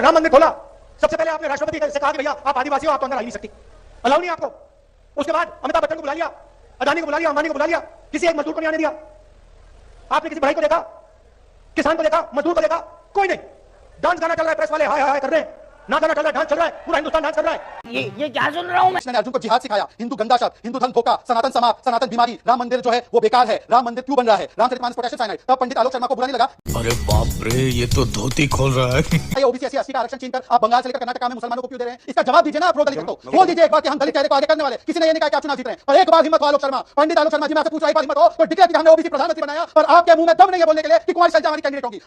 राम मंदिर खोला, सबसे पहले आपने राष्ट्रपति से कहा कि भैया आप आदिवासी हो, आप तो अंदर आ नहीं सकती, अलाउ नहीं आपको। उसके बाद अमिताभ बच्चन को बुला लिया, अदानी को बुला लिया, अंबानी को बुला लिया, किसी एक मजदूर को नहीं आने दिया। आपने किसी भाई को देखा, किसान को देखा, मजदूर को देखा? कोई नहीं। डांस गाना चल रहा है, प्रेस वाले हाय हाय कर रहे हैं, ना गाना चल रहा है, डांस चल रहा है, पूरा हिंदुस्तान डांस कर रहा है। ये क्या सुन रहा हूं मैं? कृष्ण ने अर्जुन को जिहाद सिखाया, हिंदू गंदा शब्द, हिंदू धर्म धोखा, सनातन समाप, सनातन बीमारी, राम मंदिर जो है वो बेकार है, राम मंदिर क्यों बन रहा है, रामचरितमानस पोटेशियम साइनाइड। तब पंडित आलोक शर्मा को बुरा नहीं लगा। अरे बाप रे, ये तो धोती खोल रहा है। ओबीसी एससी का आरक्षण छीनकर आप बंगाल से लेकर कर्नाटक में मुसलमानों को क्यों दे रहे हैं? इसका जवाब दीजिए ना। आप दलित तो बोल दीजिए एक बार कि हम दलित चेहरे को आगे करने वाले। किसी ने ये नहीं कहा कि आप चुनाव जीत रहे हैं, पर एक बार हिम्मत हो आलोक शर्मा, पंडित आलोक शर्मा जी, मैं आपसे पूछ रहा हूं, एक बार हिम्मत हो तो डिक्लेयर किया हमने ओबीसी प्रधानमंत्री बनाया, पर आपके मुंह में दम नहीं है बोलने के लिए कि कुमारी शैलजा हमारी कैंडिडेट होगी।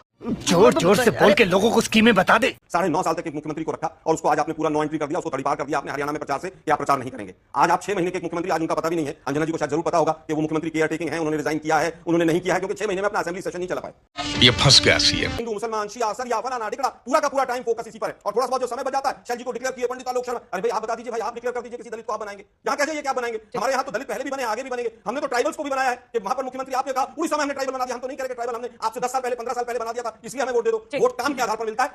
जोर जोर से बोल के लोगों को स्कीमें बता दे। 9.5 साल तक एक मुख्यमंत्री को रखा और उसको आज आपने पूरा नो एंट्री कर दिया, उसको तड़ीपार कर दिया आपने हरियाणा में प्रचार से कि आप प्रचार नहीं करेंगे। आज आप 6 महीने के एक मुख्यमंत्री, आज उनका पता भी नहीं है। अंजना जी को शायद जरूर पता होगा कि वो मुख्यमंत्री केयर टेकिंग है, उन्होंने रिजाइन किया है, उन्होंने नहीं किया है क्योंकि 6 महीने में अपना असेंबली सेशन नहीं चला पाए। ये फंस गया सीएम। हिंदू मुसलमान शिया सरिया फलाना ढिकड़ा, पूरा का पूरा टाइम फोकस इसी पर है और थोड़ा सा जो समय बच जाता है, शैल जी को डिक्लेयर किए पंडित आलोक शर्मा, अरे भाई आप बता दीजिए, भाई आप डिक्लेयर कर दीजिए किसी दलित को आप बनाएंगे। यहाँ कह जाइए क्या बनाएंगे? हमारे यहाँ तो दलित पहले भी बने, आगे भी बनेंगे। हमने तो ट्राइबल्स को भी बनाया है कि वहां पर मुख्यमंत्री आपने कहा उड़ीसा में हमने ट्राइबल बना दिया, हम तो नहीं करेंगे ट्राइबल, हमने आपसे 10 साल पहले 15 साल पहले बना दिया था, इसलिए हमें वोट दे दो। वोट काम के आधार पर मिलता है।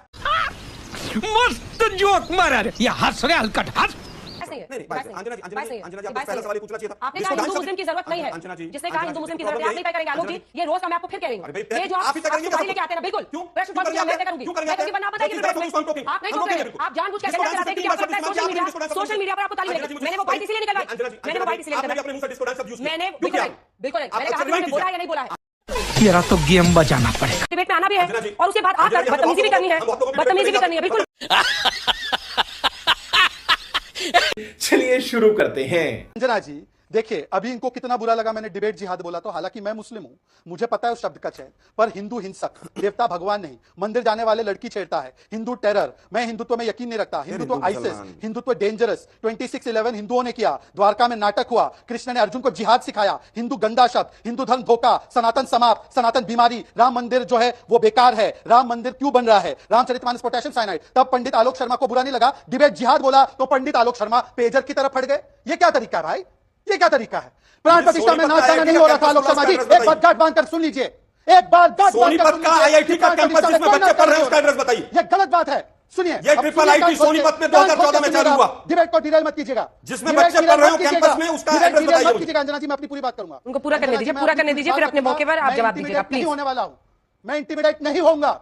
मस्त जोक मारा रे, ये हंस रहे हलकट हंस। अंजना जी आपको पहला सवाल पूछना चाहिए था। आपने कहा हिंदू मुस्लिम की जरूरत नहीं है, जिसने कहा हिंदू मुस्लिम की जरूरत है, आप नहीं करेंगे आलोक जी, ये रोज का मैं आपको फिर कह रही हूं। ये जो आप लेके आते हैं ना, बिल्कुल प्रश्न उत्तर मैं करूंगी, क्योंकि बना बताइए डिबेट में आप नहीं टोक रहे हैं, आप जानबूझ के एजेंडा चलाते हैं कि आपको सोशल मीडिया पर आपको ताली मिलेगी। मैंने वो बाइट इसलिए निकलवाई, मैंने वो बाइट इसलिए निकलवाई, मैंने बिल्कुल मैंने कहा मैंने बोला या नहीं बोला है। तेरा तो गेम बजाना पड़ेगा। डिबेट में आना भी है और उसके बाद आप बदतमीजी भी करनी है, बदतमीजी भी करनी है, बिल्कुल। चलिए शुरू करते हैं। अंजना जी देखिए, अभी इनको कितना बुरा लगा मैंने डिबेट जिहाद बोला तो, हालांकि मैं मुस्लिम हूं, मुझे पता है उस शब्द का चयन, पर हिंदू हिंसक, देवता भगवान नहीं, मंदिर जाने वाले लड़की छेड़ता है, हिंदू टेरर, मैं हिंदुत्व में यकीन नहीं रखता, हिंदुत्व आइसिस, हिंदुत्व डेंजरस, 26/11 हिंदुओं ने किया, द्वारका में नाटक हुआ, कृष्ण ने अर्जुन को जिहाद सिखाया, हिंदू गंदा शब्द, हिंदू धर्म धोखा, सनातन समाप, सनातन बीमारी, राम मंदिर जो है वो बेकार है, राम मंदिर क्यों बन रहा है, रामचरितमानस पोटेशियम साइनाइड। तब पंडित आलोक शर्मा को बुरा नहीं लगा, डिबेट जिहाद बोला तो पंडित आलोक शर्मा पेजर की तरफ हट गए। ये क्या तरीका है भाई, ये क्या तरीका है? प्राण प्रतिष्ठा में नाच गाना नहीं हो रहा था आलोक शर्मा जी, एक बार गांठ बांधकर सुन लीजिए, एक बार गांठ सोनीपत का आईआईटी का कैंपस जिसमें बच्चे पढ़ रहे हैं उसका एड्रेस बताइए। ये गलत बात है, सुनिए। ये ट्रिपल आईटी सोनीपत में 2014 में चालू हुआ, डिबेट को डिरेल मत कीजिएगा, जिसमें बच्चे पढ़ रहे हो कैंपस में उसका एड्रेस बताइए। मत कीजिएगा अंजना जी, मैं अपनी पूरी बात करूंगा। उनको पूरा करने दीजिए, पूरा करने दीजिए, फिर अपने मौके पर आप जवाब दीजिएगा प्लीज। होने वाला हूं मैं, इंटिमिडेट नहीं होऊंगा।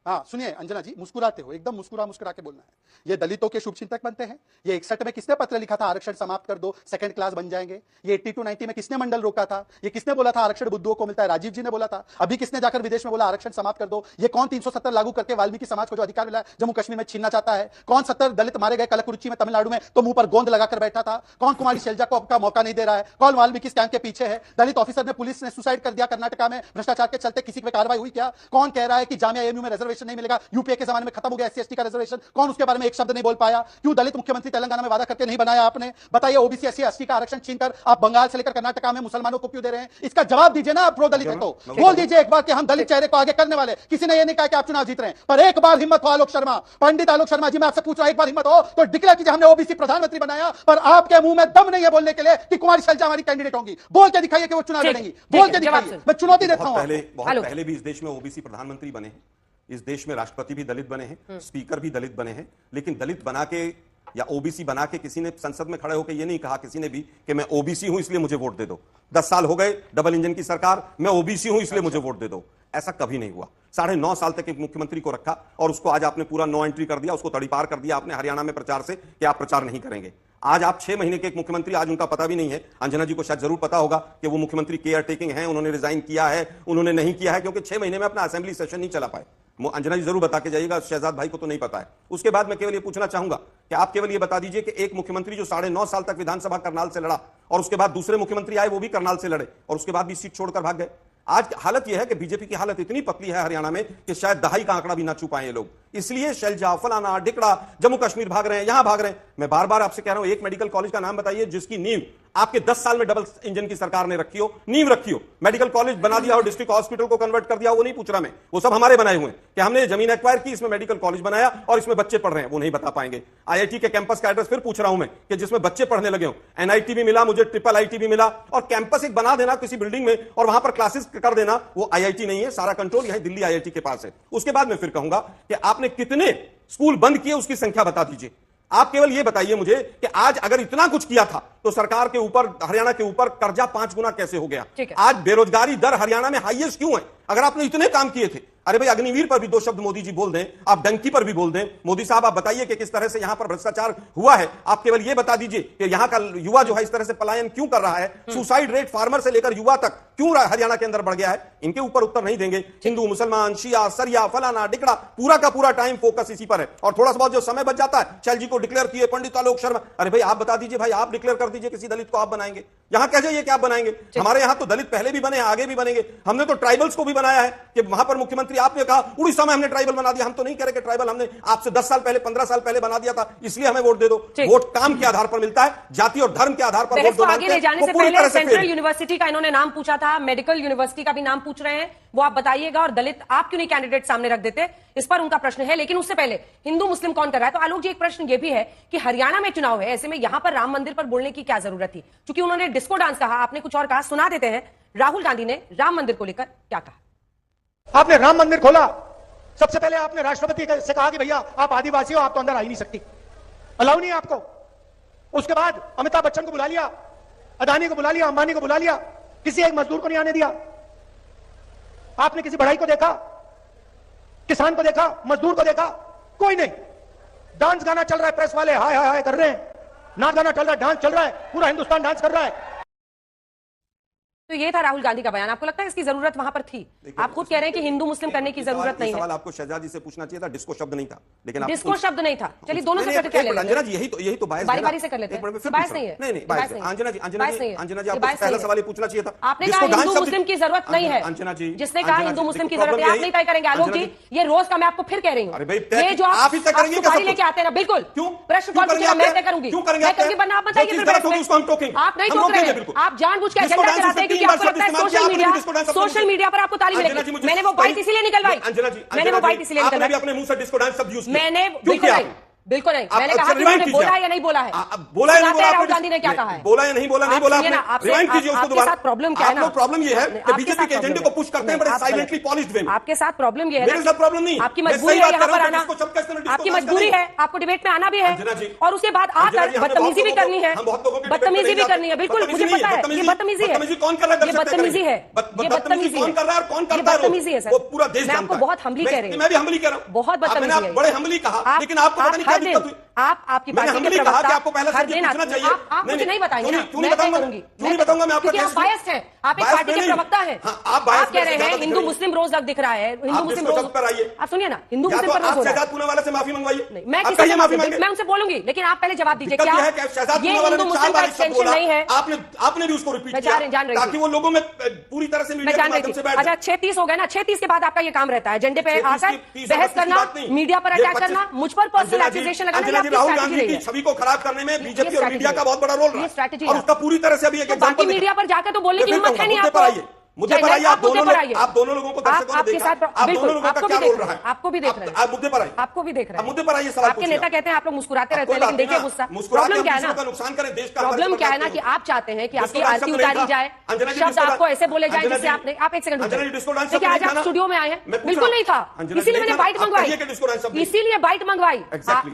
हाँ सुनिए अंजना जी, मुस्कुराते हो, एकदम मुस्कुरा के बोलना है। ये दलितों के शुभचिंतक बनते हैं। ये 61 में किसने पत्र लिखा था आरक्षण समाप्त कर दो, सेकंड क्लास बन जाएंगे? ये 82-90 में किसने मंडल रोका था? ये किसने बोला था आरक्षण बुद्धुओं को मिलता है? राजीव जी ने बोला था। अभी किसने जाकर विदेश में बोला आरक्षण समाप्त कर दो? ये कौन 370 लागू करके वाल्मीकि समाज को जो अधिकार मिला जम्मू कश्मीर में छीनना चाहता है? कौन 70 दलित मारे गए कलकुरुचि में तमिलनाडु में तो मुंह पर गोंद लगाकर बैठा था? कौन कुमारी शैलजा को आपका मौका नहीं दे रहा है? कौन वाल्मीकि कैंप के पीछे है? दलित ऑफिसर ने, पुलिस ने सुसाइड कर दिया कर्नाटका में, भ्रष्टाचार के चलते किसी पे कार्रवाई हुई क्या? कौन कह रहा है कि जामिया एएमयू में रिजर्वेशन नहीं मिलेगा, यूपीए के जमाने में खत्म हो गया एससी/एसटी का रिजर्वेशन? कौन उसके बारे में एक शब्द नहीं बोल पाया? क्यों दलित मुख्यमंत्री तेलंगाना में वादा करके नहीं बनाया आपने? बताइए, ओबीसी एससी/एसटी का आरक्षण छीनकर आप बंगाल से लेकर कर्नाटका में मुसलमानों को क्यों दे रहे हैं? इसका जवाब दीजिए ना। आप प्रो दलित है तो बोल दीजिए एक बार कि हम दलित चेहरे को आगे करने वाले। किसी ने ये नहीं कहा कि आप चुनाव जीत रहे हैं, पर एक बार हिम्मत हो आलोक शर्मा, पंडित आलोक शर्मा जी, मैं आपसे पूछ रहा हूं, एक बार हिम्मत हो तो डिक्लेयर कीजिए हमने ओबीसी प्रधानमंत्री बनाया, पर आपके मुंह में दम नहीं है बोलने के लिए कि कुमारी शैलजा हमारी कैंडिडेट होंगी। बोल के दिखाइए कि वो चुनाव लड़ेंगी, बोल के दिखाइए। मैं चुनौती देता हूं। बहुत पहले भी इस देश में ओबीसी प्रधानमंत्री बने हैं, इस देश में राष्ट्रपति भी दलित बने हैं, स्पीकर भी दलित बने हैं, लेकिन दलित बना के या ओबीसी बना के किसी ने संसद में खड़े होकर यह नहीं कहा किसी ने भी कि मैं ओबीसी हूं इसलिए मुझे वोट दे दो। 10 साल हो गए डबल इंजन की सरकार, मैं ओबीसी हूं इसलिए मुझे वोट दे दो, ऐसा कभी नहीं हुआ। 9.5 साल तक एक मुख्यमंत्री को रखा और उसको आज आपने पूरा नो एंट्री कर दिया, उसको तड़ीपार कर दिया आपने हरियाणा में प्रचार से कि आप प्रचार नहीं करेंगे। आज आप 6 महीने के एक मुख्यमंत्री, आज उनका पता भी नहीं है। अंजना जी को शायद जरूर पता होगा कि वो मुख्यमंत्री केयर टेकिंग है, उन्होंने रिजाइन किया है, उन्होंने नहीं किया है क्योंकि 6 महीने में अपना असेंबली सेशन नहीं चला पाए। अंजना जी जरूर बता के जाइएगा, शहजाद भाई को तो नहीं पता है। उसके बाद मैं केवल ये पूछना चाहूंगा कि आप केवल ये बता दीजिए कि एक मुख्यमंत्री जो 9.5 साल तक विधानसभा करनाल से लड़ा और उसके बाद दूसरे मुख्यमंत्री आए वो भी करनाल से लड़े और उसके बाद भी सीट छोड़कर भाग गए। आज हालत यह है कि बीजेपी की हालत इतनी पतली है हरियाणा में कि शायद दहाई का आंकड़ा भी ना छू पाए ये लोग, इसलिए शैलजा फलाना ढिकड़ा जम्मू कश्मीर भाग रहे हैं, यहां भाग रहे हैं। मैं बार बार आपसे कह रहा हूं, एक मेडिकल कॉलेज का नाम बताइए जिसकी नींव आपके 10 साल में डबल इंजन की सरकार ने रखी हो, नींव रखी हो, मेडिकल कॉलेज बना दिया हो, डिस्ट्रिक्ट हॉस्पिटल को कन्वर्ट कर दिया, वो नहीं पूछ रहा मैं, वो सब हमारे बनाए हुए हैं कि हमने जमीन एक्वायर की, इसमें मेडिकल कॉलेज बनाया और इसमें बच्चे पढ़ रहे हैं, वो नहीं बता पाएंगे। आईआईटी के कैंपस का एड्रेस फिर पूछ रहा हूं मैं कि जिसमें बच्चे पढ़ने लगे हो, एनआईटी भी मिला मुझे, ट्रिपल आईटी भी मिला, और कैंपस एक बना देना किसी बिल्डिंग में और वहां पर क्लासेस कर देना, वो आईआईटी नहीं है, सारा कंट्रोल यहां दिल्ली आईआईटी के पास है। उसके बाद मैं फिर कहूंगा कि आपने कितने स्कूल बंद किए उसकी संख्या बता दीजिए। आप केवल यह बताइए मुझे कि आज अगर इतना कुछ किया था तो सरकार के ऊपर, हरियाणा के ऊपर कर्जा 5 गुना कैसे हो गया? आज बेरोजगारी दर हरियाणा में हाईएस्ट क्यों है? अगर आपने इतने काम किए थे, अरे भाई अग्निवीर पर भी 2 शब्द मोदी जी बोल दें, आप डंकी पर भी बोल दें। मोदी साहब आप बताइए कि किस तरह से यहां पर भ्रष्टाचार हुआ है। आप केवल यह बता दीजिए कि यहां का युवा जो है इस तरह से पलायन क्यों कर रहा है, सुसाइड रेट फार्मर से लेकर युवा तक क्यों हरियाणा के अंदर बढ़ गया है। इनके ऊपर उत्तर नहीं देंगे। हिंदू मुसलमान शिया सरिया फलाना डिकड़ा, पूरा का पूरा टाइम फोकस इसी पर है और थोड़ा सा बहुत जो समय बच जाता है, शैल जी को डिक्लेयर किए, पंडित आलोक शर्मा, अरे भाई आप बता दीजिए, भाई आप डिक्लेयर कर दीजिए किसी दलित को आप बनाएंगे। यहां कह जाइए कि आप बनाएंगे। हमारे यहां तो दलित पहले भी बने, आगे भी बनेंगे। हमने तो ट्राइबल्स को भी बनाया है कि वहां पर मुख्यमंत्री आपने कहा उड़ीसा में हमने ट्राइबल बना दिया। हम तो नहीं कह रहे कि ट्राइबल हमने आपसे 10 साल पहले 15 साल पहले बना दिया था इसलिए हमें वोट दे दो। वोट काम के आधार पर मिलता है, जाति और धर्म के आधार पर वोट दो। आगे ले जाने से पहले सेंट्रल यूनिवर्सिटी का इन्होंने नाम पूछा था, मेडिकल यूनिवर्सिटी का भी नाम पूछ रहे हैं, वो आप बताइएगा। और दलित आप क्यों नहीं कैंडिडेट सामने रख देते, इस पर उनका प्रश्न है। लेकिन उससे पहले हिंदू मुस्लिम कौन कर रहा है, तो आलोक जी एक प्रश्न ये भी है कि हरियाणा में चुनाव है, ऐसे में यहां पर राम मंदिर पर बोलने की क्या जरूरत थी? क्योंकि उन्होंने डिस्को डांस कहा, आपने कुछ और कहा, सुना देते हैं राहुल गांधी ने राम मंदिर को लेकर क्या कहा। आपने राम मंदिर खोला, सबसे पहले आपने राष्ट्रपति से कहा कि भैया आप आदिवासी हो, आप तो अंदर आ ही नहीं सकती, अलाउ नहीं आपको। उसके बाद अमिताभ बच्चन को बुला लिया, अदानी को बुला लिया, अंबानी को बुला लिया, किसी एक मजदूर को नहीं आने दिया। आपने किसी बढ़ाई को देखा, किसान को देखा, मजदूर को देखा? कोई नहीं। डांस गाना चल रहा है, प्रेस वाले हाय हाय हाय कर रहे हैं, नाच गाना चल रहा है, डांस चल रहा है, पूरा हिंदुस्तान डांस कर रहा है। तो ये था राहुल गांधी का बयान। आपको लगता है इसकी जरूरत वहां पर थी? आप खुद कह रहे हैं कि हिंदू मुस्लिम करने की जरूरत नहीं है। सवाल आपको शहजाद जी से पूछना चाहिए था, डिस्को शब्द नहीं था। लेकिन डिस्को शब्द नहीं था। चलिए दोनों से क्या ले अंजना जी, यही तो बायस बारी बारी से कर लेते हैं। बायस नहीं है, नहीं बायस नहीं। अंजना जी आपको पहला सवाल ही पूछना चाहिए था। आपने कहा हिंदू मुस्लिम की जरूरत नहीं है। अंजना जी, जिसने कहा हिंदू मुस्लिम की जरूरत है, आप नहीं तय करेंगे। आलोक जी ये रोज का मैं आपको फिर कह रही हूँ, ये जो आप सुपारी लेके आते हैं ना, बिल्कुल क्यों प्रश्न कॉल मैं तय करूंगी, क्यों करेंगे? आप बताइए, आप नहीं टोक रहे हैं, आप जानबूझ के एजेंडा चलाते हैं क्योंकि आपको लगता है सोशल मीडिया पर आपको ताली मिलेगी। मैंने वो बाइट इसीलिए निकलवाई, मैंने वो बाइट इसीलिए निकलवाई, अपने मुंह से डिस्को डांस शब्द यूज किया। मैंने बिल्कुल नहीं, मैंने कहा कि उन्होंने बोला है या नहीं बोला है, बोला है राहुल गांधी ने क्या कहा है, बोला या नहीं बोला, नहीं बोला आपने, रिवाइंड कीजिए उसको दोबारा। प्रॉब्लम क्या है ना, प्रॉब्लम ये है कि बीजेपी के एजेंडे को पुश करते हैं बड़े साइलेंटली पॉलिश्ड वे में। आपके साथ प्रॉब्लम ये है, मेरे साथ प्रॉब्लम नहीं, आपकी मजबूरी है यहाँ पर आना, आपकी मजबूरी है, आपको डिबेट में आना भी है और उसके बाद आकर बदतमीजी भी करनी है, बदतमीजी भी करनी है। बिल्कुल मुझे पता है ये बदतमीजी है, कौन कर रहा है, ये बदतमीजी है, ये बदतमीजी कौन कर रहा है और कौन करता है, बदतमीजी है सर। पूरा देश मैं आपको बहुत हम्बली कह रही हूँ, मैं भी हम्बली कह रहा हूँ, बहुत बदतमीजी है, बड़े हम्बली कहा, लेकिन आपको पता नहीं क्या दिक्कत हुई। आपकी पार्टी के प्रवक्ता आपको पहले हर दिन पूछना चाहिए। आप मुझे नहीं बताएंगे, क्यों नहीं बताऊंगा मैं आपको, क्योंकि आप बायस्ड हैं, आप एक पार्टी के प्रवक्ता हैं। आप कह रहे हैं हिंदू मुस्लिम रोज दिख रहा है, हिंदू मुस्लिम रोज पर आइए, आप सुनिए ना, हिंदू मुस्लिम पर रोज हो रहा है। पूना वाले से माफी मंगवाइए, मैं किसी माफी मैं उनसे बोलूंगी, लेकिन आप पहले जवाब दीजिए, क्या ये हिंदू मुस्लिम का एक्सटेंशन नहीं है? आपने भी उसको रिपीट किया ताकि वो लोगों में पूरी तरह से मीडिया के माध्यम से बैठ। अच्छा 36 हो गए ना, 36 के बाद आपका ये काम रहता है एजेंडे पे आकर बहस करना, मीडिया पर अटैक करना, मुझ पर पर्सनल एक्यूजेशन लगाना, राहुल गांधी की छवि को खराब करने में बीजेपी और मीडिया का बहुत बड़ा रोल रहा है और उसका पूरी तरह से अभी एक बाकी मीडिया पर जाकर तो बोलने की हिम्मत है नहीं आपको। मुद्दे पर आइए, आप दोनों लोगों को दर्शकों ने देखा, आप दोनों लोगों का क्या रोल रहा है, आपको भी देख रहे हैं, आप मुद्दे पर आइए, आपको भी देख रहे हैं, मुद्दे पर आइए। आपके नेता कहते हैं आप लोग मुस्कुराते रहते हैं, लेकिन देखिए गुस्सा। प्रॉब्लम क्या है ना, नुकसान करें देश का, प्रॉब्लम क्या है ना कि आप चाहते हैं कि आपकी आरती उतारी जाए, शब्द आपको ऐसे बोले जाए जिससे आपने, आप एक सेकंड देखिए, आज आप स्टूडियो में आए हैं, बिल्कुल नहीं था, इसीलिए मैंने बाइट मंगवाई, इसीलिए बाइट मंगवाई,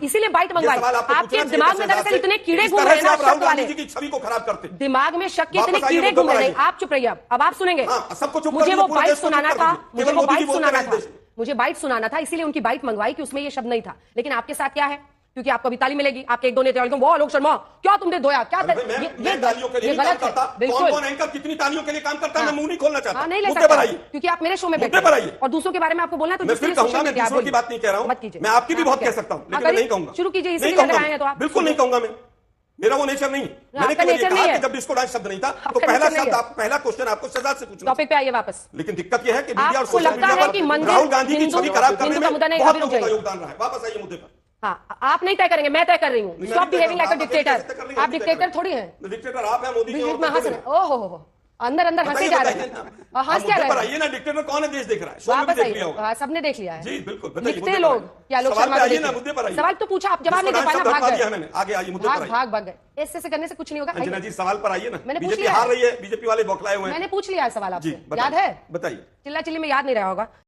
इसीलिए बाइट मंगवाई। आपके दिमाग में दरअसल इतने कीड़े घूम रहे हैं, शब्द वाले छवि को खराब करते, दिमाग में शक के इतने कीड़े घूम रहे हैं। आप चुप रहिए, अब आप सुनेंगे, मुझे वो बाइट सुनाना था, मुझे वो बाइट सुनाना था, मुझे बाइट सुनाना था, इसीलिए उनकी बाइट मंगवाई कि उसमें ये शब्द नहीं था। लेकिन आपके साथ क्या है, क्योंकि आपको भी ताली मिलेगी, आपके एक दो नेता वो आलोक शर्मा क्या तुमने धोया, क्या ये गलत है। बिल्कुल कौन एंकर कितनी तालियों के लिए काम करता है, मैं मुंह नहीं खोलना चाहता, नहीं ले सकता, क्योंकि आप मेरे शो में बैठे और दूसरों के बारे में आपको बोलना है, तो मैं फिर कहूंगा, मैं दूसरों की बात नहीं कह रहा हूं, मैं आपकी भी बहुत कह सकता हूं, लेकिन नहीं कहूंगा। शुरू कीजिए, इसीलिए लग रहे हैं तो आप बिल्कुल नहीं कहूंगा, मैं मेरा वो नेचर नहीं। मैंने कहा कि जब डिस्को डांस शब्द नहीं था तो पहला शब्द, पहला क्वेश्चन आपको शहजाद से पूछना। टॉपिक पे आइए वापस। लेकिन दिक्कत यह है कि मीडिया और सोशल मीडिया पर राहुल गांधी की छवि खराब करने में बहुत लोगों का योगदान रहा है। वापस आइए मुद्दे पर। आपको लगता है कि मंदिर हिंदू का मुद्दा नहीं, अभी रुक जाइए। वापस आइए मुद्दे पर। आपके नेता कहते हैं आप लोग मुस्कुराते रहते हैं, लेकिन देखिए गुस्सा। हाँ, आप नहीं तय करेंगे, मैं तय कर रही हूँ। नहीं, स्टॉप मैं नहीं बिहेविंग लाइक अ तय कर रहा हूं। डिक्टेटर। आप डिक्टेटर थोड़ी हैं। डिक्टेटर आप हैं, मोदी जी बीच और में हंस कोई रहे नहीं। ओहो, अंदर अंदर हंसे जा रहे हैं। और हंस क्या रहे हैं? आइए ना, डिक्टेटर कौन है, देश देख रहा है, शो में भी वापस देख लिया आइए। होगा। हाँ, सबने देख लिया है। जी बिल्कुल, बताइए, लिखते मुद्दे लोग पर आइए। या लोग सवाल शर्मा पे को आइए देख ना, के। मुद्दे पर आइए। सवाल तो पूछा, आप जवाब नहीं दे पाए ना, भाग दिया गए। मैंने, आगे आइए, मुद्दे पर आइए। भाग गए। ऐसे करने से कुछ नहीं होगा। अंजना जी सवाल पर आइए ना। मैंने पूछ बीजेपी लिया हार है। रही है, बीजेपी वाले बौखलाए हुए हैं। मैंने पूछ लिया है सवाल जी आपसे, याद बताइए, है? बताइए। चिल्ला चिल्ली में याद नहीं रहा होगा।